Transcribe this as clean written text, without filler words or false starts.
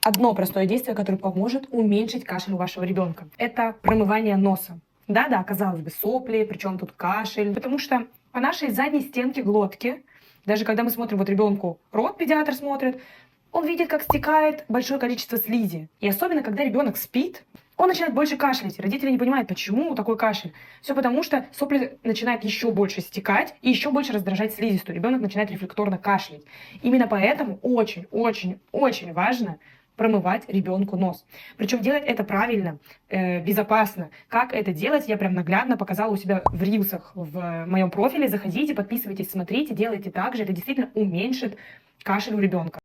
одно простое действие, которое поможет уменьшить кашель у вашего ребенка. Это промывание носа. Да-да, казалось бы, сопли, причем тут кашель. Потому что по нашей задней стенке глотки, даже когда мы смотрим вот ребенку рот, педиатр смотрит, он видит, как стекает большое количество слизи. И особенно, когда ребенок спит, он начинает больше кашлять. Родители не понимают, почему такой кашель. Все потому, что сопли начинают еще больше стекать и еще больше раздражать слизистую. Ребенок начинает рефлекторно кашлять. Именно поэтому очень важно промывать ребенку нос. Причем делать это правильно, безопасно. Как это делать, я прям наглядно показала у себя в рилсах в моем профиле. Заходите, подписывайтесь, смотрите, делайте так же. Это действительно уменьшит кашель у ребенка.